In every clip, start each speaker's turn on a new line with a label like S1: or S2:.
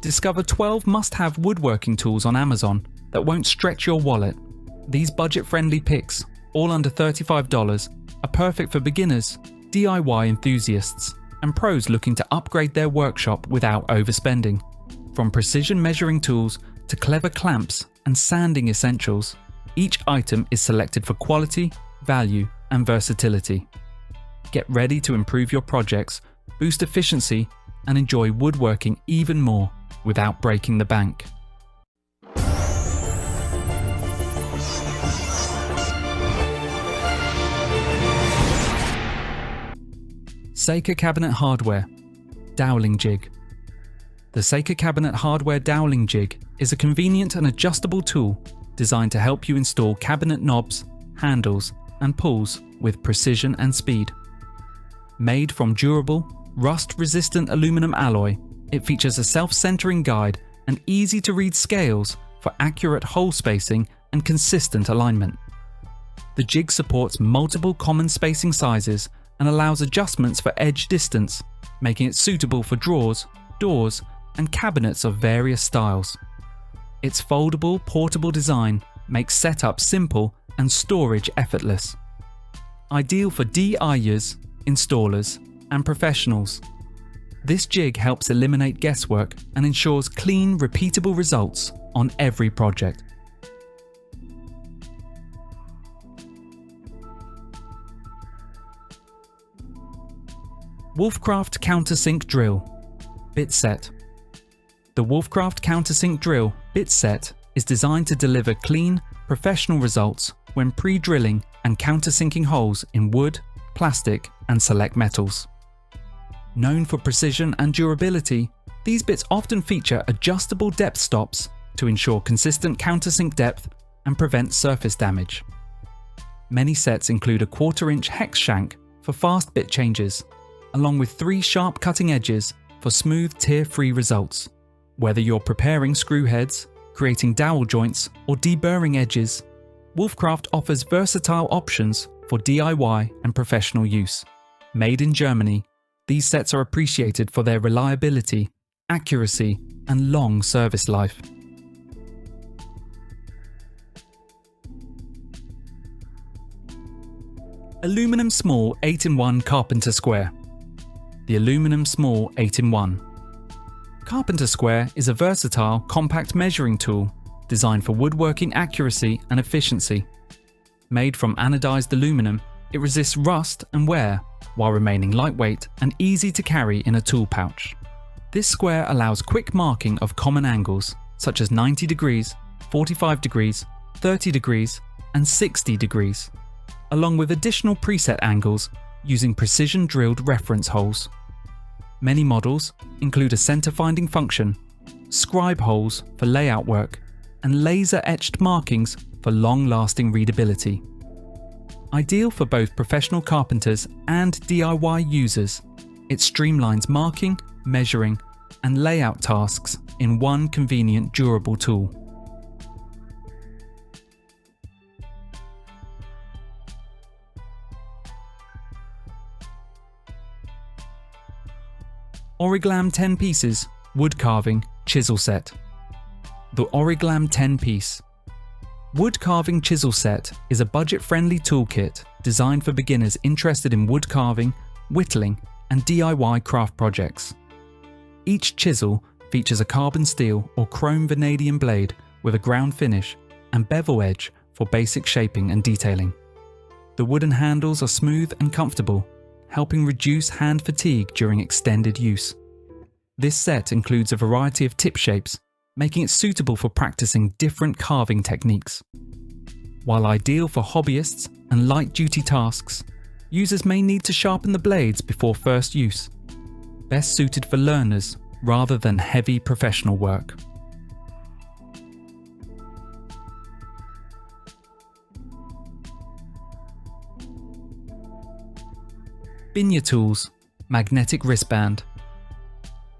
S1: Discover 12 must-have woodworking tools on Amazon that won't stretch your wallet. These budget-friendly picks, all under $35, are perfect for beginners, DIY enthusiasts, and pros looking to upgrade their workshop without overspending. From precision measuring tools to clever clamps and sanding essentials, each item is selected for quality, value, and versatility. Get ready to improve your projects, boost efficiency, and enjoy woodworking even more without breaking the bank. Seika Cabinet Hardware Doweling Jig. The Seika Cabinet Hardware Doweling Jig is a convenient and adjustable tool designed to help you install cabinet knobs, handles, and pulls with precision and speed. Made from durable, rust-resistant aluminum alloy, it features a self-centering guide and easy-to-read scales for accurate hole spacing and consistent alignment. The jig supports multiple common spacing sizes and allows adjustments for edge distance, making it suitable for drawers, doors, and cabinets of various styles. Its foldable, portable design makes setup simple and storage effortless. Ideal for DIYers, installers, and professionals. This jig helps eliminate guesswork and ensures clean, repeatable results on every project. Wolfcraft Countersink Drill Bit Set. The Wolfcraft Countersink Drill Bit Set is designed to deliver clean, professional results when pre-drilling and countersinking holes in wood, plastic, and select metals. Known for precision and durability, these bits often feature adjustable depth stops to ensure consistent countersink depth and prevent surface damage. Many sets include a 1/4-inch hex shank for fast bit changes, along with 3 sharp cutting edges for smooth tear-free results. Whether you're preparing screw heads, creating dowel joints, or deburring edges, Wolfcraft offers versatile options for DIY and professional use. Made in Germany, these sets are appreciated for their reliability, accuracy, and long service life. Aluminum Small 8-in-1 Carpenter Square. The Aluminum Small 8-in-1. Carpenter Square is a versatile, compact measuring tool designed for woodworking accuracy and efficiency. Made from anodized aluminum, it resists rust and wear while remaining lightweight and easy to carry in a tool pouch. This square allows quick marking of common angles such as 90 degrees, 45 degrees, 30 degrees, and 60 degrees, along with additional preset angles using precision drilled reference holes. Many models include a center finding function, scribe holes for layout work, and laser etched markings for long-lasting readability. Ideal for both professional carpenters and DIY users, it streamlines marking, measuring, and layout tasks in one convenient, durable tool. OriGlam 10 pieces wood carving chisel set. The OriGlam 10-piece wood carving chisel set is a budget-friendly toolkit designed for beginners interested in wood carving, whittling, and DIY craft projects. Each chisel features a carbon steel or chrome vanadium blade with a ground finish and bevel edge for basic shaping and detailing. The wooden handles are smooth and comfortable, helping reduce hand fatigue during extended use. This set includes a variety of tip shapes, making it suitable for practicing different carving techniques. While ideal for hobbyists and light-duty tasks, users may need to sharpen the blades before first use. Best suited for learners rather than heavy professional work. BINYATOOLS Magnetic Wristband.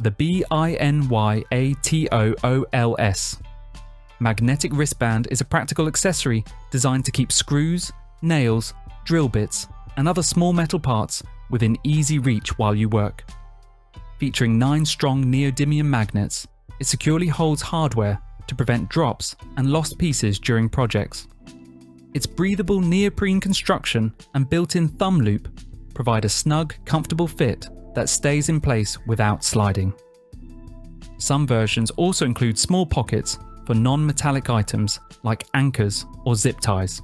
S1: The BINYATOOLS Magnetic Wristband is a practical accessory designed to keep screws, nails, drill bits, and other small metal parts within easy reach while you work. Featuring 9 strong neodymium magnets, it securely holds hardware to prevent drops and lost pieces during projects. Its breathable neoprene construction and built-in thumb loop provide a snug, comfortable fit that stays in place without sliding. Some versions also include small pockets for non-metallic items like anchors or zip ties.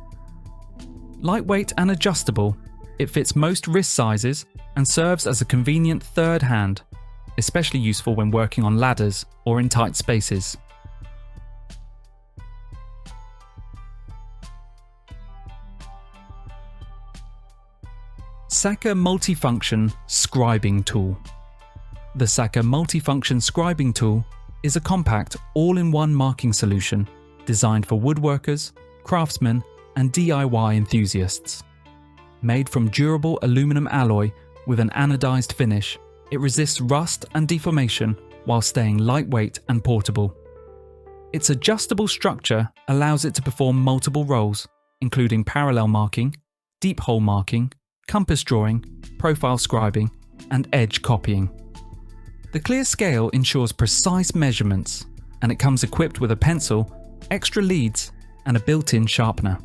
S1: Lightweight and adjustable, it fits most wrist sizes and serves as a convenient third hand, especially useful when working on ladders or in tight spaces. Saka Multifunction Scribing Tool. The Saka Multifunction Scribing Tool is a compact, all-in-one marking solution designed for woodworkers, craftsmen, and DIY enthusiasts. Made from durable aluminum alloy with an anodized finish, it resists rust and deformation while staying lightweight and portable. Its adjustable structure allows it to perform multiple roles, including parallel marking, deep hole marking, compass drawing, profile scribing, and edge copying. The clear scale ensures precise measurements, and it comes equipped with a pencil, extra leads, and a built-in sharpener.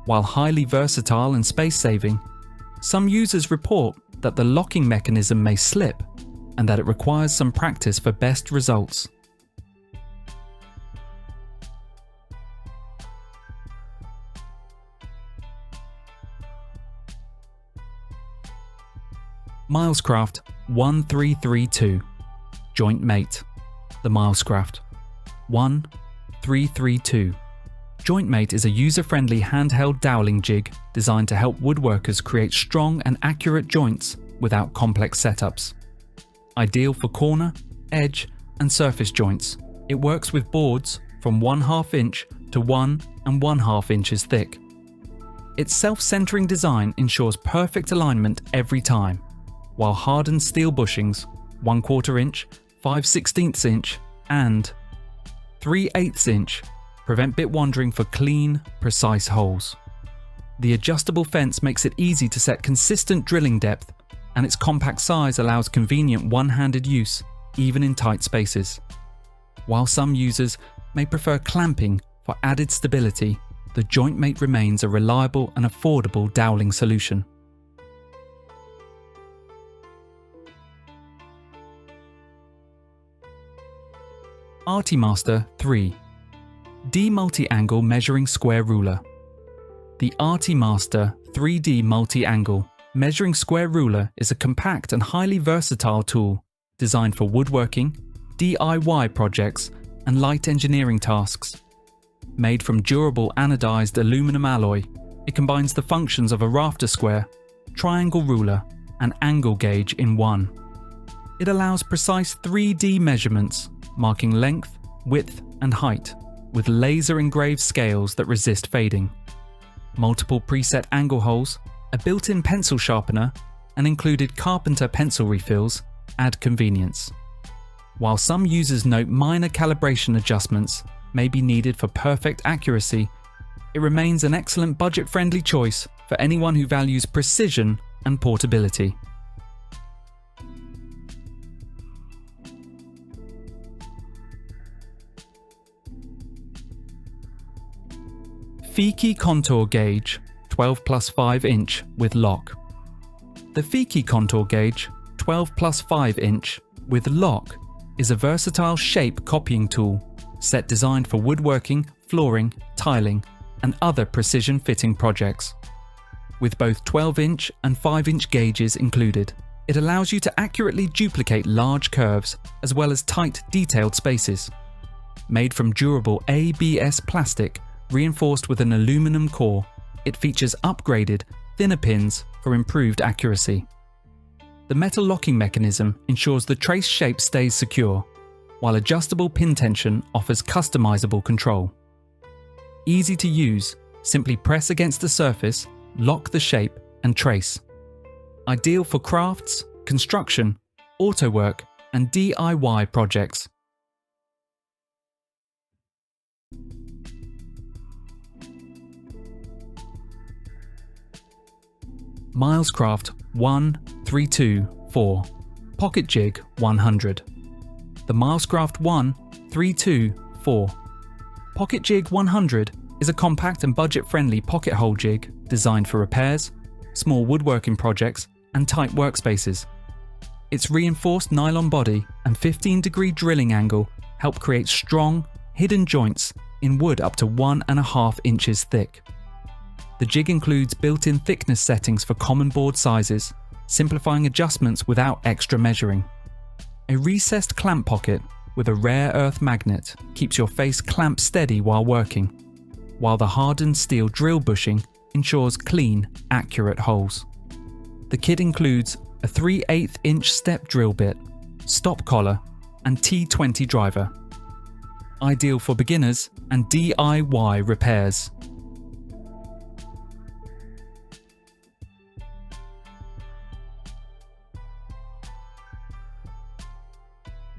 S1: While highly versatile and space-saving, some users report that the locking mechanism may slip and that it requires some practice for best results. Milescraft 1332 Joint Mate. The Milescraft 1332 Joint Mate is a user-friendly handheld doweling jig designed to help woodworkers create strong and accurate joints without complex setups. Ideal for corner, edge, and surface joints, it works with boards from 1/2 inch to 1 1/2 inches thick. Its self-centering design ensures perfect alignment every time, while hardened steel bushings 1/4 inch, 5/16 inch, and 3/8 inch prevent bit wandering for clean, precise holes. The adjustable fence makes it easy to set consistent drilling depth, and its compact size allows convenient one-handed use, even in tight spaces. While some users may prefer clamping for added stability, the Joint Mate remains a reliable and affordable doweling solution. ARTYMASTER 3 D Multi-Angle Measuring Square Ruler. The ARTYMASTER 3D Multi-Angle Measuring Square Ruler is a compact and highly versatile tool designed for woodworking, DIY projects, and light engineering tasks. Made from durable anodized aluminum alloy, it combines the functions of a rafter square, triangle ruler, and angle gauge in one. It allows precise 3D measurements, marking length, width, and height, with laser engraved scales that resist fading. Multiple preset angle holes, a built-in pencil sharpener, and included Carpenter pencil refills add convenience. While some users note minor calibration adjustments may be needed for perfect accuracy, it remains an excellent budget-friendly choice for anyone who values precision and portability. FEEKE Contour Gauge 12+5 inch with lock. The FEEKE Contour Gauge 12+5 inch with lock is a versatile shape copying tool set designed for woodworking, flooring, tiling, and other precision fitting projects. With both 12-inch and 5-inch gauges included, it allows you to accurately duplicate large curves as well as tight, detailed spaces. Made from durable ABS plastic reinforced with an aluminum core, it features upgraded, thinner pins for improved accuracy. The metal locking mechanism ensures the trace shape stays secure, while adjustable pin tension offers customizable control. Easy to use, simply press against the surface, lock the shape, and trace. Ideal for crafts, construction, auto work, and DIY projects. Milescraft 1324 Pocket Jig 100. the Milescraft 1-3-2-4. Pocket Jig 100 is a compact and budget-friendly pocket hole jig designed for repairs, small woodworking projects, and tight workspaces. Its reinforced nylon body and 15-degree drilling angle help create strong, hidden joints in wood up to 1.5 inches thick. The jig includes built-in thickness settings for common board sizes, simplifying adjustments without extra measuring. A recessed clamp pocket with a rare earth magnet keeps your face clamped steady while working, while the hardened steel drill bushing ensures clean, accurate holes. The kit includes a 3/8 inch step drill bit, stop collar, and T20 driver. Ideal for beginners and DIY repairs.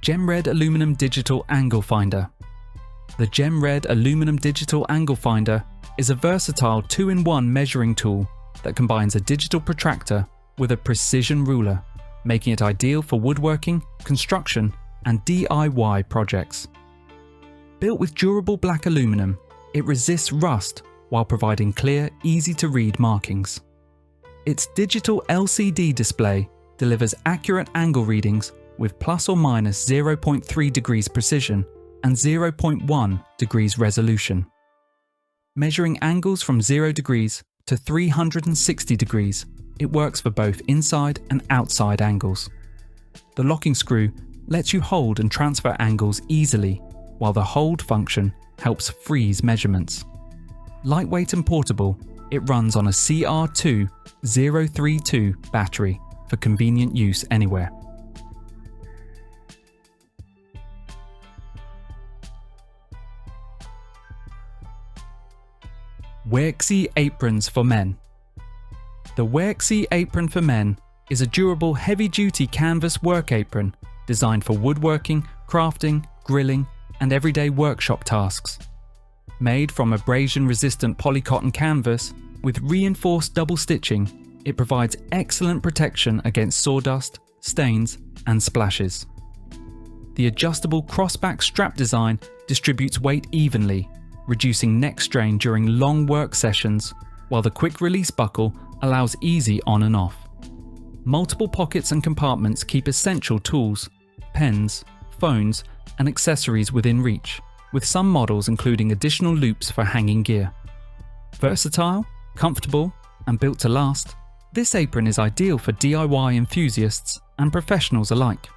S1: GemRed Aluminum Digital Angle Finder. The GemRed Aluminum Digital Angle Finder is a versatile 2-in-1 measuring tool that combines a digital protractor with a precision ruler, making it ideal for woodworking, construction, and DIY projects. Built with durable black aluminum, it resists rust while providing clear, easy-to-read markings. Its digital LCD display delivers accurate angle readings with plus or minus 0.3 degrees precision and 0.1 degrees resolution. Measuring angles from 0 degrees to 360 degrees, it works for both inside and outside angles. The locking screw lets you hold and transfer angles easily, while the hold function helps freeze measurements. Lightweight and portable, it runs on a CR2 032 battery for convenient use anywhere. WEARXI Aprons for Men. The WEARXI Apron for Men is a durable heavy-duty canvas work apron designed for woodworking, crafting, grilling, and everyday workshop tasks. Made from abrasion-resistant polycotton canvas with reinforced double stitching, it provides excellent protection against sawdust, stains, and splashes. The adjustable crossback strap design distributes weight evenly, reducing neck strain during long work sessions, while the quick release buckle allows easy on and off. Multiple pockets and compartments keep essential tools, pens, phones, and accessories within reach, with some models including additional loops for hanging gear. Versatile, comfortable, and built to last, this apron is ideal for DIY enthusiasts and professionals alike.